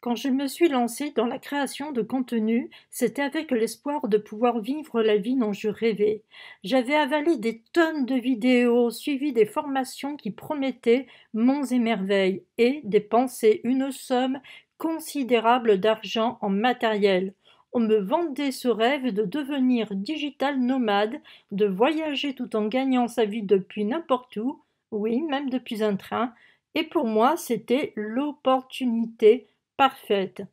Quand je me suis lancée dans la création de contenu, c'était avec l'espoir de pouvoir vivre la vie dont je rêvais. J'avais avalé des tonnes de vidéos, suivi des formations qui promettaient monts et merveilles et dépensé une somme considérable d'argent en matériel. On me vendait ce rêve de devenir digital nomade, de voyager tout en gagnant sa vie depuis n'importe où, oui, même depuis un train, et pour moi, c'était l'opportunité parfaite.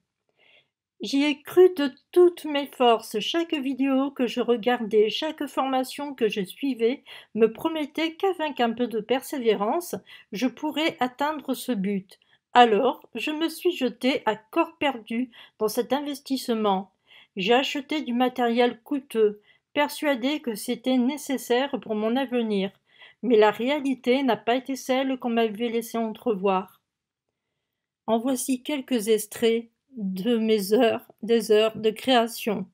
J'y ai cru de toutes mes forces. Chaque vidéo que je regardais, chaque formation que je suivais me promettait qu'avec un peu de persévérance, je pourrais atteindre ce but. Alors, je me suis jetée à corps perdu dans cet investissement. J'ai acheté du matériel coûteux, persuadée que c'était nécessaire pour mon avenir. Mais la réalité n'a pas été celle qu'on m'avait laissé entrevoir. En voici quelques extraits de mes des heures de création.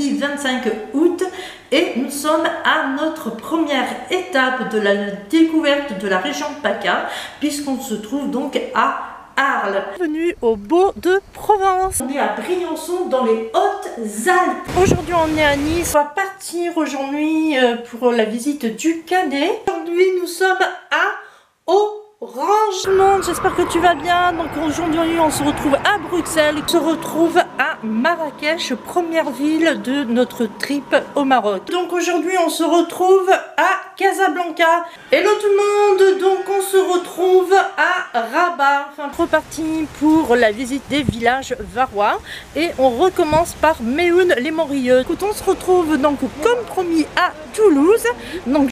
Le 25 août et nous sommes à notre première étape de la découverte de la région PACA puisqu'on se trouve donc à Arles. Bienvenue au Beau de Provence. On est à Briançon dans les Hautes-Alpes. Aujourd'hui on est à Nice. On va partir aujourd'hui pour la visite du Canet. Aujourd'hui nous sommes à Orange. J'espère que tu vas bien. Donc aujourd'hui on se retrouve à Bruxelles. On se retrouve à Marrakech, première ville de notre trip au Maroc. Donc aujourd'hui on se retrouve à Casablanca. Hello tout le monde. Donc on se retrouve à Rabat. Enfin, reparti pour la visite des villages varois et on recommence par Méhoun-les-Morieux. Écoute, on se retrouve donc comme promis à Toulouse. Donc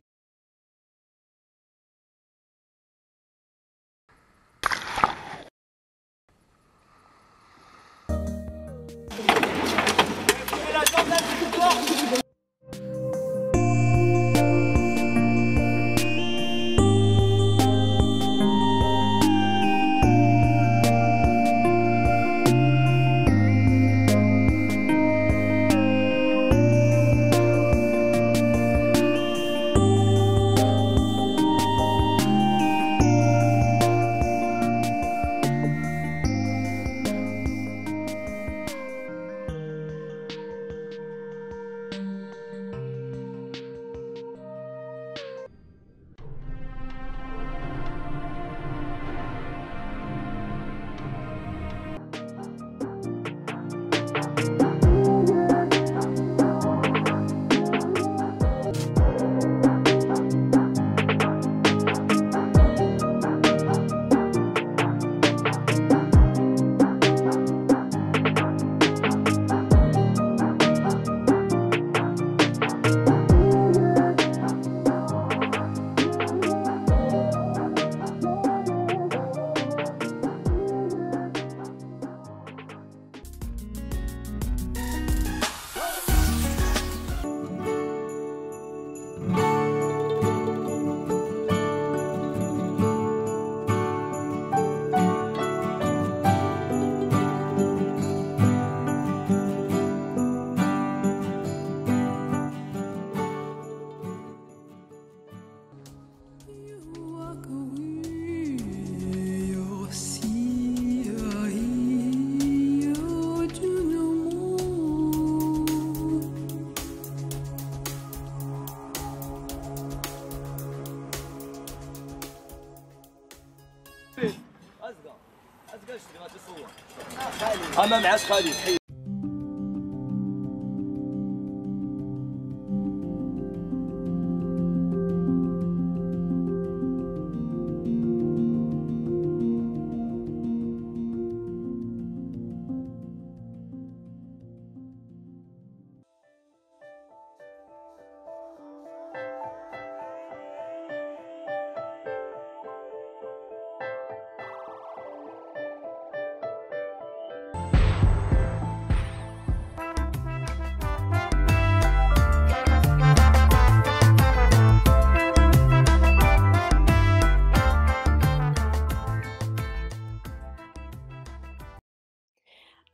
انا معاش خالد.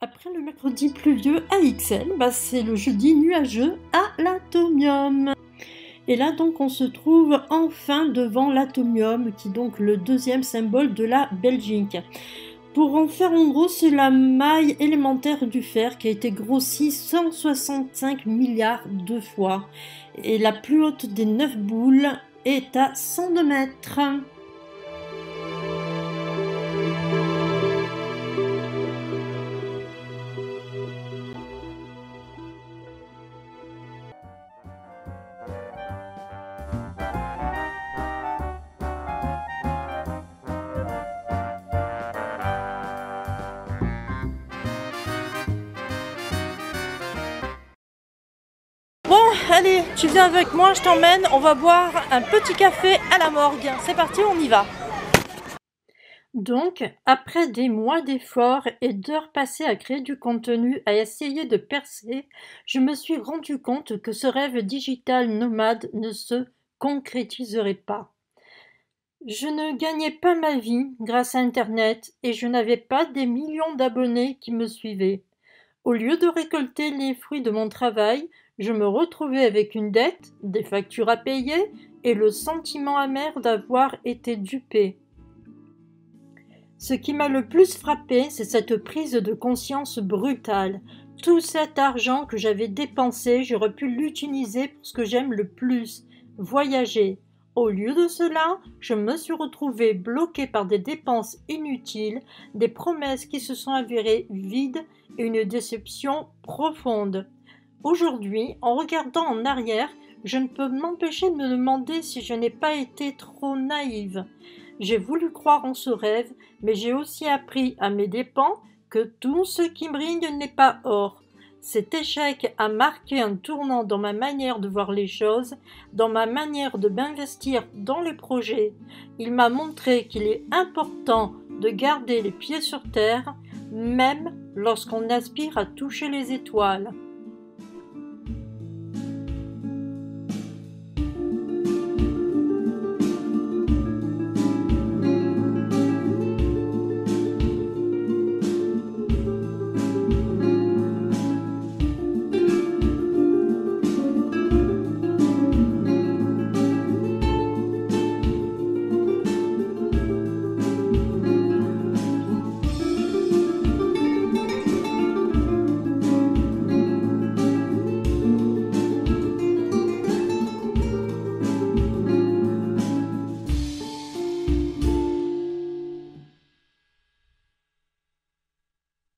Après le mercredi pluvieux à Ixelles, c'est le jeudi nuageux à l'Atomium. Et là donc on se trouve enfin devant l'atomium, qui est donc le deuxième symbole de la Belgique. Pour en faire en gros, c'est la maille élémentaire du fer qui a été grossie 165 milliards de fois. Et la plus haute des 9 boules est à 102 mètres. Bon, allez, tu viens avec moi, je t'emmène, on va boire un petit café à la morgue. C'est parti, on y va. Donc, après des mois d'efforts et d'heures passées à créer du contenu, à essayer de percer, je me suis rendu compte que ce rêve digital nomade ne se concrétiserait pas. Je ne gagnais pas ma vie grâce à Internet et je n'avais pas des millions d'abonnés qui me suivaient. Au lieu de récolter les fruits de mon travail, je me retrouvais avec une dette, des factures à payer et le sentiment amer d'avoir été dupé. Ce qui m'a le plus frappé, c'est cette prise de conscience brutale. Tout cet argent que j'avais dépensé, j'aurais pu l'utiliser pour ce que j'aime le plus, voyager. Au lieu de cela, je me suis retrouvée bloquée par des dépenses inutiles, des promesses qui se sont avérées vides et une déception profonde. Aujourd'hui, en regardant en arrière, je ne peux m'empêcher de me demander si je n'ai pas été trop naïve. J'ai voulu croire en ce rêve, mais j'ai aussi appris à mes dépens que tout ce qui brille n'est pas or. Cet échec a marqué un tournant dans ma manière de voir les choses, dans ma manière de m'investir dans les projets. Il m'a montré qu'il est important de garder les pieds sur terre, même lorsqu'on aspire à toucher les étoiles.